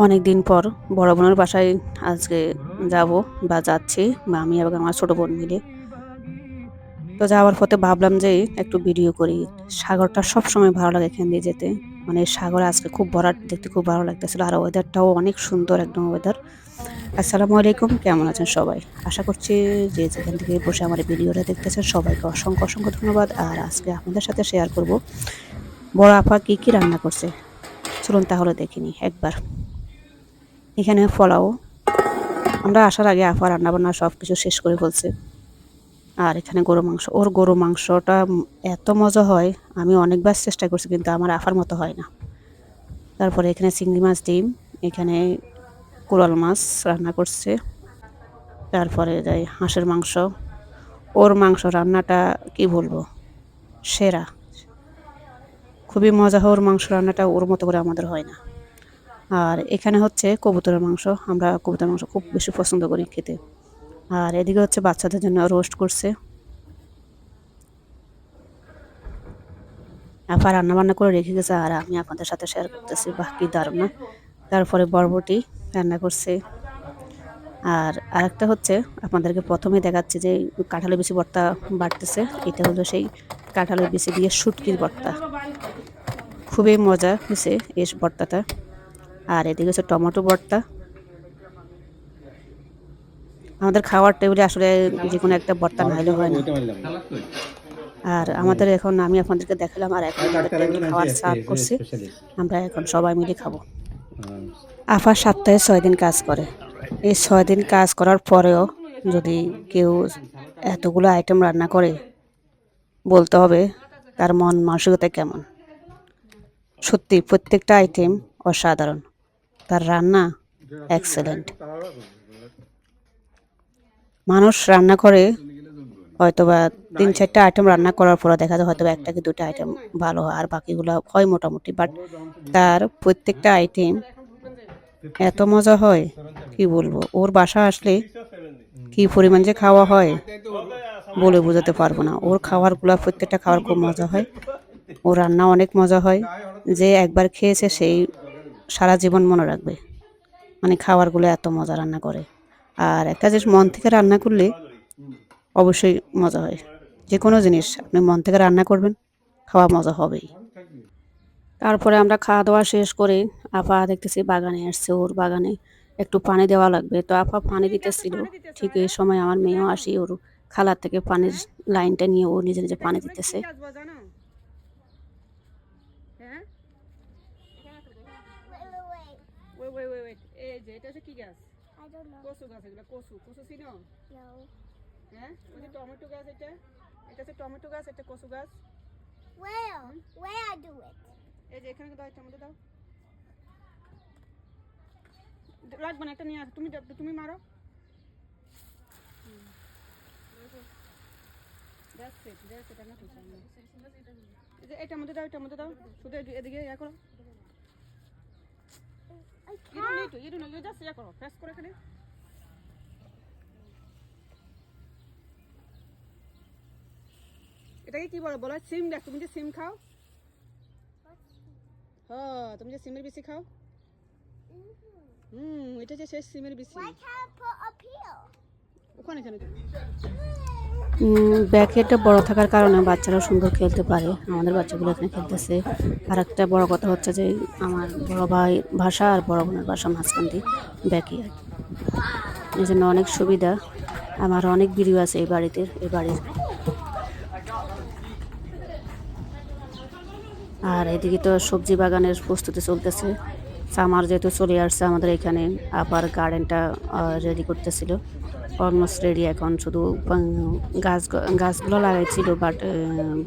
অনেক দিন পর বড় বোনের বাসায় আজকে যাব বা যাচ্ছি বা আমি এবং আমার ছোট বোন মিলে। তো যাওয়ার পথে ভাবলাম যে একটু ভিডিও করি। সাগরটা সবসময় ভালো লাগে এখান দিয়ে যেতে। মানে সাগর আজকে খুব ভরাট, দেখতে খুব ভালো লাগতেছিল। আর ওয়েদারটাও অনেক সুন্দর একদম ওয়েদার। আসসালামু আলাইকুম, কেমন আছেন সবাই? আশা করছি যে যেখান থেকে বসে আমার এই ভিডিওটা দেখতেছেন সবাইকে অসংখ্য অসংখ্য ধন্যবাদ। আর আজকে আপনাদের সাথে শেয়ার করব বড় আপা কি রান্না করছে। চলুন তাহলে দেখে নিই একবার। এখানে পোলাও, আমরা আসার আগে আপা রান্নাবান্না সবকিছু শেষ করে ফেলছে। আর এখানে গরু মাংস, ওর গরু মাংসটা এত মজা হয়, আমি অনেকবার চেষ্টা করছি কিন্তু আমার আফার মতো হয় না। তারপরে এখানে চিংড়ি মাছ, ডিম, এখানে কোরাল মাছ রান্না করছে। তারপরে যাই হাঁসের মাংস, ওর মাংস রান্নাটা কি বলবো, সেরা। খুবই মজা হয়, ওর মাংস রান্নাটা ওর মতো করে আমাদের হয় না। আর এখানে হচ্ছে কবুতরের মাংস, আমরা কবুতরের মাংস খুব বেশি পছন্দ করি খেতে। আর এদিকে হচ্ছে বাচ্চাদের জন্য রোস্ট করছে। আপা রান্নাবান্না করে রেখে গেছে আর আমি আপনাদের সাথে শেয়ার করতেছি। বাহ, কি দারুণ না! তারপরে বরবটি রান্না করছে। আর আরেকটা হচ্ছে, আপনাদেরকে প্রথমেই দেখাচ্ছি যে কাঁঠালের বিচি ভর্তা বাটতেছে। এটা হলো সেই কাঁঠালের বিচি দিয়ে শুটকির ভর্তা। খুবই মজা হয়েছে এই ভর্তাটা। আর এদিকে হচ্ছে টমেটো ভর্তা। আমাদের খাওয়ার টেবিলে আসলে যে কোনো একটা ভর্তা না হলে হয় না। আর আমাদের এখন, আমি আপনাদেরকে দেখালাম, আর এখন আমাদের টেবিলে খাওয়ার সার্ভ করছি। আমরা এখন সবাই মিলে খাবো। আফা সপ্তাহে 6 দিন কাজ করে। এই 6 দিন কাজ করার পরেও যদি কেউ এতগুলো আইটেম রান্না করে, বলতে হবে তার মন মানসিকতা কেমন। সত্যি প্রত্যেকটা আইটেম অসাধারণ, তার রান্না এক্সেলেন্ট। মানুষ রান্না করে হয়তোবা 3-4টা আইটেম রান্না করার পরে দেখা যায় হয়তোবা 1টা কি 2টা আইটেম ভালো হয়, আর বাকিগুলো হয় মোটামুটি। বাট তার প্রত্যেকটা আইটেম এত মজা হয়, কি বলবো। ওর বাসা আসলে কি পরিমাণ যে খাওয়া হয় বলে বোঝাতে পারবো না। ওর খাবারগুলো, প্রত্যেকটা খাবার খুব মজা হয়। ওর রান্না অনেক মজা হয়। যে একবার খেয়েছে সেই সারা জীবন মনে রাখবে। মানে খাবারগুলো এত মজা রান্না করে। আর একটা জিনিস, মন থেকে রান্না করলে অবশ্যই মজা হয়। যে কোনো জিনিস আপনি মন থেকে রান্না করবেন, খাওয়া মজা হবেই। তারপরে আমরা খাওয়া দাওয়া শেষ করে আপা দেখতেছি বাগানে আসছে। ওর বাগানে একটু পানি দেওয়া লাগবে, তো আপা পানি দিতেছিল। ঠিক এই সময় আমার মেয়েও আসি, ওর খালার থেকে পানির লাইনটা নিয়ে ও নিজে নিজে পানি দিতেছে। লাগবে না, একটা নিয়ে আসো, তুমি মারো। এটার মধ্যে দাও, এটার মধ্যে দাও, শুধু এদিকে ইয়া করো। করো প্রেস করে খালি। এটাকে কি বলো বলো? সিম দেখ, তুমি যে সিম খাও, হ্যাঁ তুমি যে সিমের বেশি খাও, এটা যে শেষ সিমের বেশি। ওখানে কেন? ব্যাকেটটা বড় থাকার কারণে বাচ্চারা সুন্দর খেলতে পারে। আমাদের বাচ্চাগুলো এখানে খেলতেছে। আর একটা বড় কথা হচ্ছে যে আমার বড় ভাই বাসা আর বড় বোনের বাসা মাঝখান দিয়ে ব্যাকইয়ার্ড, এই জন্য অনেক সুবিধা। আমার অনেক ভিডিও আছে এই বাড়িতে, এই বাড়ির। আর এদিকে তো সবজি বাগানের প্রস্তুতি চলতেছে। সামার যেহেতু চলে আসছে আমাদের এখানে, আবার গার্ডেনটা রেডি করতেছিল। অলমোস্ট রেডি, এখন শুধু গাছগুলো লাগাইছিল, বাট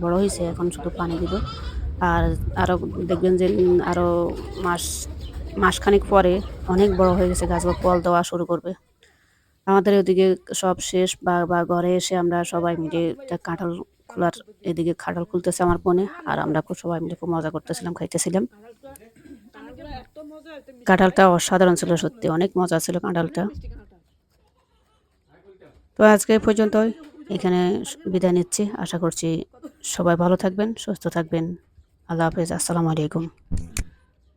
বড় হয়েছে, এখন শুধু পানি দিব। আর আরও দেখবেন যে আরও মাসখানেক পরে অনেক বড় হয়ে গেছে, গাছগুলো ফল দেওয়া শুরু করবে। আমাদের ওদিকে সব শেষ, বা ঘরে এসে আমরা সবাই মিলে কাঁঠাল খোলার, এদিকে কাঁঠাল খুলতেছে আমার বোনে, আর আমরা সবাই মিলে খুব মজা করতেছিলাম, খাইতেছিলাম। কাঁঠালটা অসাধারণ ছিল, সত্যি অনেক মজা ছিল কাঁঠালটা। তো আজকে এই পর্যন্তই, এখানে বিদায় নিচ্ছি। আশা করছি সবাই ভালো থাকবেন, সুস্থ থাকবেন। আল্লাহ হাফেজ, আসসালামু আলাইকুম।